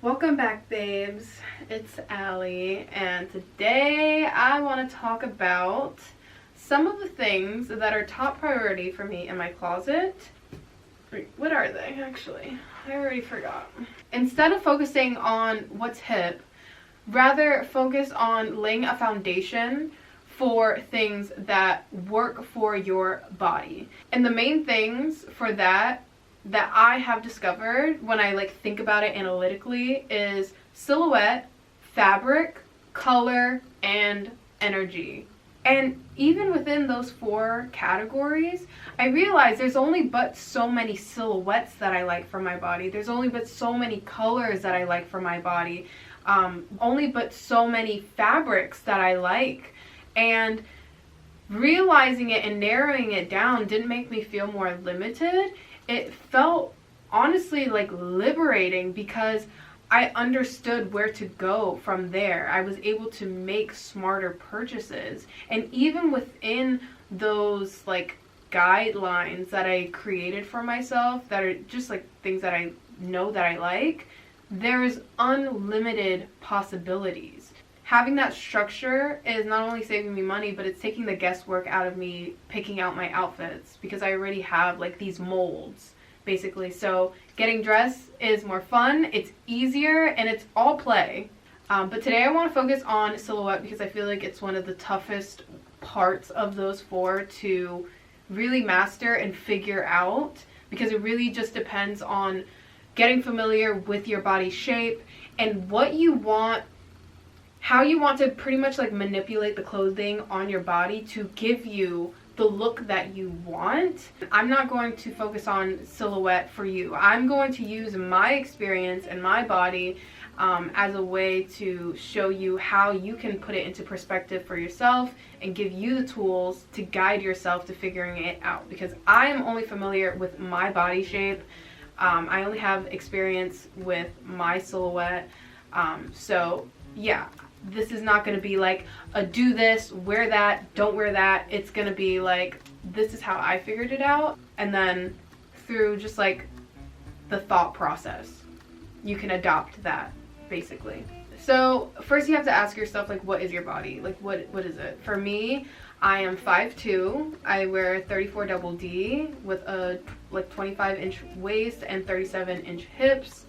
Welcome back, babes. It's Allie, and today I want to talk about some of the things that are top priority for me in my closet. Wait, what are they actually? I already forgot. Instead of focusing on what's hip, rather focus on laying a foundation for things that work for your body. And the main things for that I have discovered when I think about it analytically is silhouette, fabric, color, and energy. And even within those four categories, I realize there's only but so many silhouettes that I like for my body. There's only but so many colors that I like for my body. Only but so many fabrics that I like. And realizing it and narrowing it down didn't make me feel more limited. It felt honestly liberating because I understood where to go from there. I was able to make smarter purchases. And even within those guidelines that I created for myself that are just things that I know that I like, there's unlimited possibilities. Having that structure is not only saving me money, but it's taking the guesswork out of me picking out my outfits because I already have these molds basically. So getting dressed is more fun, it's easier, and it's all play. But today I want to focus on silhouette because I feel like it's one of the toughest parts of those four to really master and figure out, because it really just depends on getting familiar with your body shape and what you want, how you want to pretty much manipulate the clothing on your body to give you the look that you want. I'm not going to focus on silhouette for you. I'm going to use my experience and my body as a way to show you how you can put it into perspective for yourself and give you the tools to guide yourself to figuring it out, because I am only familiar with my body shape. I only have experience with my silhouette. So yeah, this is not going to be a do this, wear that, don't wear that. It's going to be this is how I figured it out, and then through just the thought process you can adopt that basically. So first you have to ask yourself what is your body, what is it? For me, I am 5'2". I wear 34 double D with a 25-inch waist and 37-inch hips.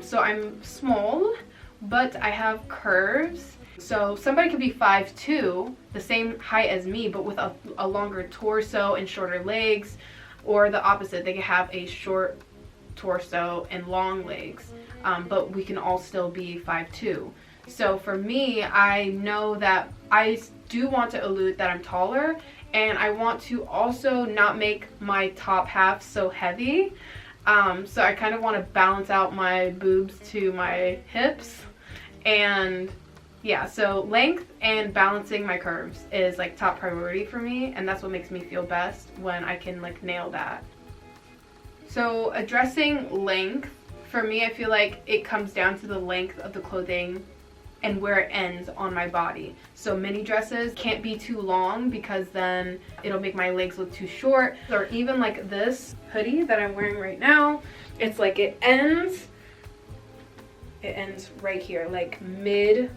So I'm small, but I have curves. So somebody could be 5'2", the same height as me, but with a longer torso and shorter legs, or the opposite, they could have a short torso and long legs, but we can all still be 5'2". So for me, I know that I do want to allude that I'm taller, and I want to also not make my top half so heavy. So I kind of want to balance out my boobs to my hips. And yeah, so length and balancing my curves is top priority for me, and that's what makes me feel best when I can nail that. So addressing length, for me, I feel like it comes down to the length of the clothing and where it ends on my body. So mini dresses can't be too long because then it'll make my legs look too short. Or even this hoodie that I'm wearing right now, it's it ends right here, mid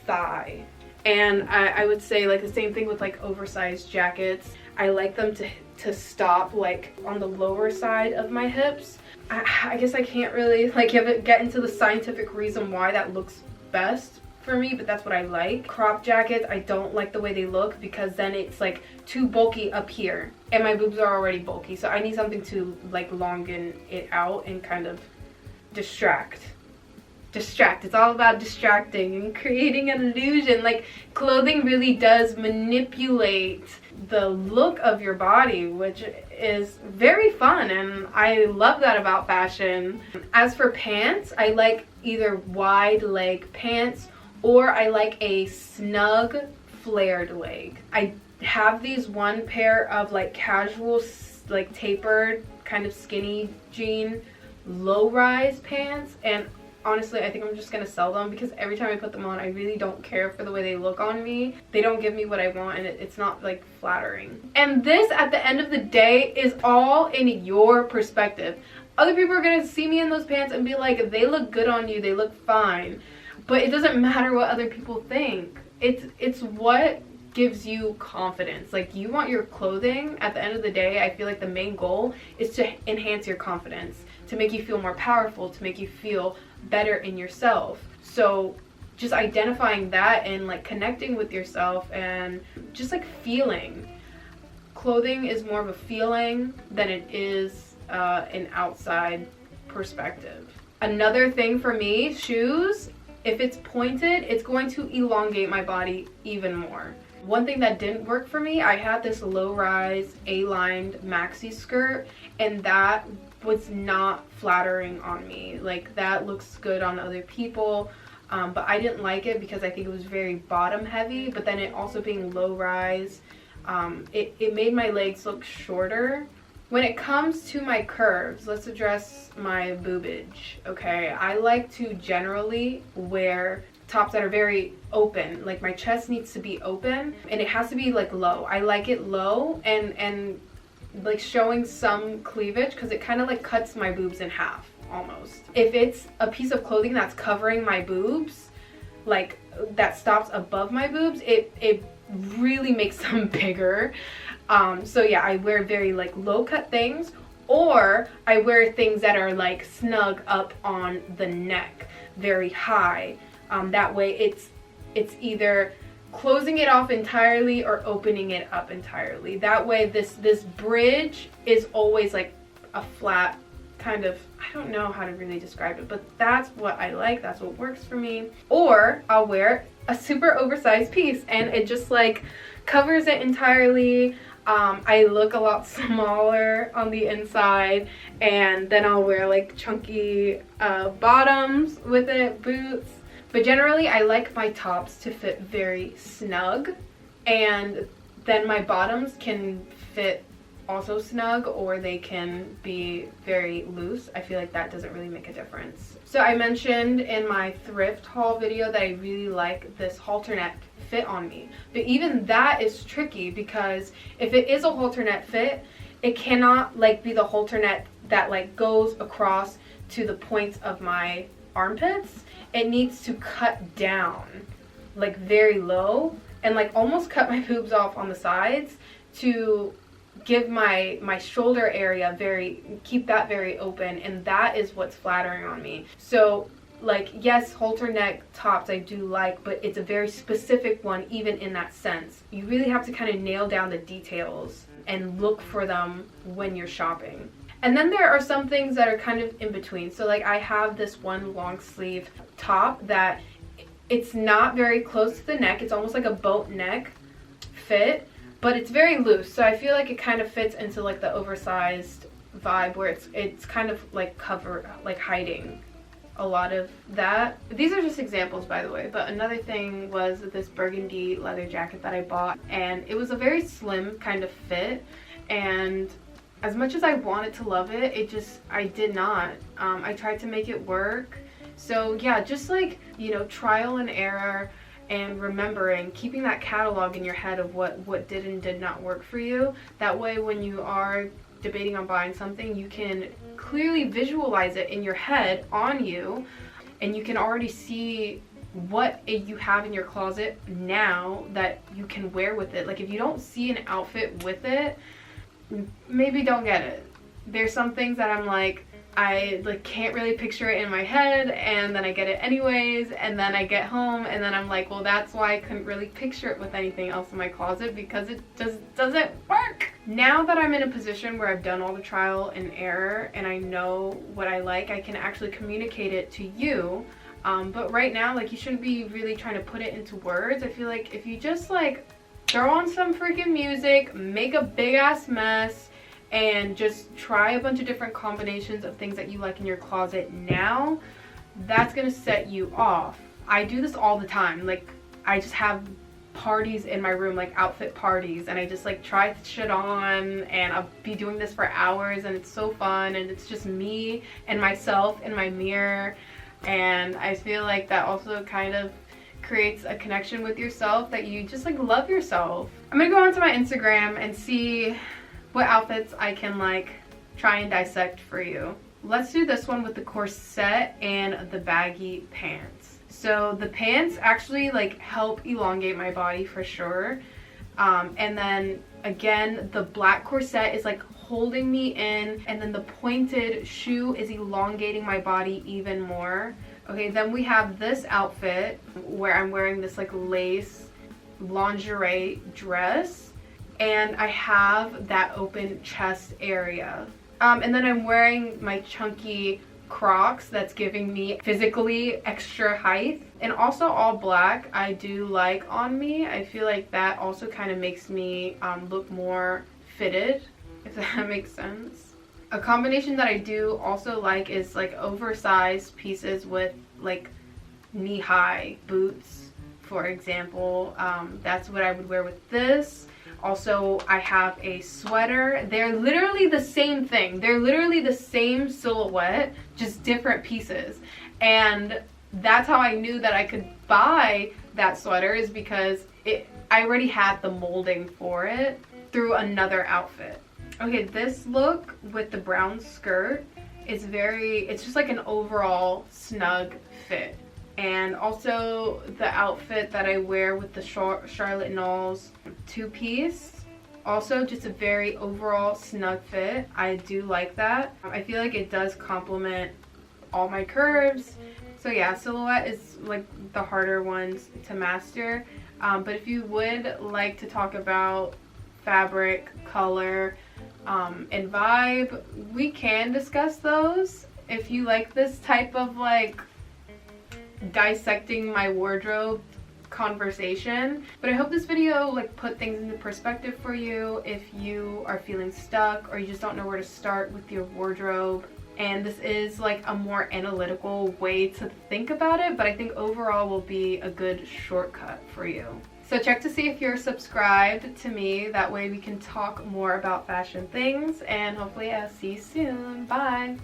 thigh. And I would say the same thing with oversized jackets. I like them to stop on the lower side of my hips. I guess I can't really get into the scientific reason why that looks best for me, but that's what I like. Crop jackets, I don't like the way they look because then it's too bulky up here, and my boobs are already bulky, so I need something to longen it out and kind of distract. It's all about distracting and creating an illusion. Clothing really does manipulate the look of your body, which is very fun, and I love that about fashion. As for pants, I like either wide leg pants or I like a snug flared leg. I have these one pair of casual tapered kind of skinny jean low rise pants, and honestly, I think I'm just gonna sell them because every time I put them on, I really don't care for the way they look on me. They don't give me what I want, and it's not flattering. And this, at the end of the day, is all in your perspective. Other people are gonna see me in those pants and be like, they look good on you, they look fine. But it doesn't matter what other people think. It's what gives you confidence. Like, you want your clothing, at the end of the day, I feel like the main goal is to enhance your confidence, to make you feel more powerful, to make you feel better in yourself. So just identifying that and like connecting with yourself and just like feeling. Clothing is more of a feeling than it is an outside perspective. Another thing for me, shoes, if it's pointed, it's going to elongate my body even more. One thing that didn't work for me, I had this low-rise A-lined maxi skirt, and that was not flattering on me. Like, that looks good on other people, but I didn't like it because I think it was very bottom heavy, but then it also being low-rise, it made my legs look shorter. When it comes to my curves, let's address my boobage, okay? I like to generally wear tops that are very open. Like, my chest needs to be open and it has to be like low. I like it low and like showing some cleavage because it kind of like cuts my boobs in half almost. If it's a piece of clothing that's covering my boobs, like that stops above my boobs, it really makes them bigger. So yeah, I wear very like low cut things, or I wear things that are like snug up on the neck, very high. That way it's either closing it off entirely or opening it up entirely. That way this bridge is always like a flat kind of, I don't know how to really describe it, but that's what I like, that's what works for me. Or I'll wear a super oversized piece and it just like covers it entirely. I look a lot smaller on the inside, and then I'll wear like chunky bottoms with it, boots. But generally I like my tops to fit very snug, and then my bottoms can fit also snug, or they can be very loose. I feel like that doesn't really make a difference. So I mentioned in my thrift haul video that I really like this halter neck fit on me, but even that is tricky because if it is a halter neck fit, it cannot like be the halter neck that like goes across to the points of my armpits. It needs to cut down like very low and like almost cut my boobs off on the sides to give my shoulder area keep that very open, and that is what's flattering on me. So like, yes, halter neck tops I do like, but it's a very specific one even in that sense. You really have to kind of nail down the details and look for them when you're shopping. And then there are some things that are kind of in between. So like, I have this one long sleeve top that it's not very close to the neck. It's almost like a boat neck fit, but it's very loose. So I feel like it kind of fits into like the oversized vibe where it's kind of like hiding a lot of that. These are just examples, by the way, but another thing was this burgundy leather jacket that I bought, and it was a very slim kind of fit, and as much as I wanted to love it, I did not. I tried to make it work. So yeah, just like, you know, trial and error, and remembering, keeping that catalog in your head of what did and did not work for you. That way when you are debating on buying something, you can clearly visualize it in your head on you, and you can already see what you have in your closet now that you can wear with it. Like, if you don't see an outfit with it, maybe don't get it. There's some things that I'm like, I like can't really picture it in my head, and then I get it anyways, and then I get home and then I'm like, well, that's why I couldn't really picture it with anything else in my closet, because it just doesn't work. Now that I'm in a position where I've done all the trial and error and I know what I like, I can actually communicate it to you. But right now, like, you shouldn't be really trying to put it into words. I feel like if you just like throw on some freaking music, make a big ass mess, and just try a bunch of different combinations of things that you like in your closet now, that's gonna set you off. I do this all the time. Like, I just have parties in my room, like outfit parties, and I just like try shit on, and I'll be doing this for hours, and it's so fun, and it's just me and myself in my mirror, and I feel like that also kind of creates a connection with yourself, that you just like love yourself. I'm gonna go onto my Instagram and see what outfits I can like try and dissect for you. let's do this one with the corset and the baggy pants. So the pants actually like help elongate my body for sure. And then again, the black corset is like holding me in, and then the pointed shoe is elongating my body even more. Okay, then we have this outfit where I'm wearing this like lace lingerie dress, and I have that open chest area. And then I'm wearing my chunky Crocs that's giving me physically extra height. And also all black I do like on me. I feel like that also kind of makes me look more fitted, if that makes sense. A combination that I do also like is like oversized pieces with like knee-high boots, for example. That's what I would wear with this. Also, I have a sweater. They're literally the same thing. They're literally the same silhouette, just different pieces. And that's how I knew that I could buy that sweater, is because I already had the molding for it through another outfit. Okay, this look with the brown skirt is it's just like an overall snug fit. And also the outfit that I wear with the 𝓢𝓸𝓬𝓲𝓪𝓵𝓼 two-piece, also just a very overall snug fit. I do like that. I feel like it does complement all my curves. So yeah, silhouette is like the harder ones to master. But if you would like to talk about fabric, color, and vibe, we can discuss those. If you like this type of like dissecting my wardrobe conversation. But I hope this video like put things into perspective for you if you are feeling stuck or you just don't know where to start with your wardrobe. And this is like a more analytical way to think about it, but I think overall will be a good shortcut for you. So check to see if you're subscribed to me. That way we can talk more about fashion things, and hopefully I'll see you soon. Bye!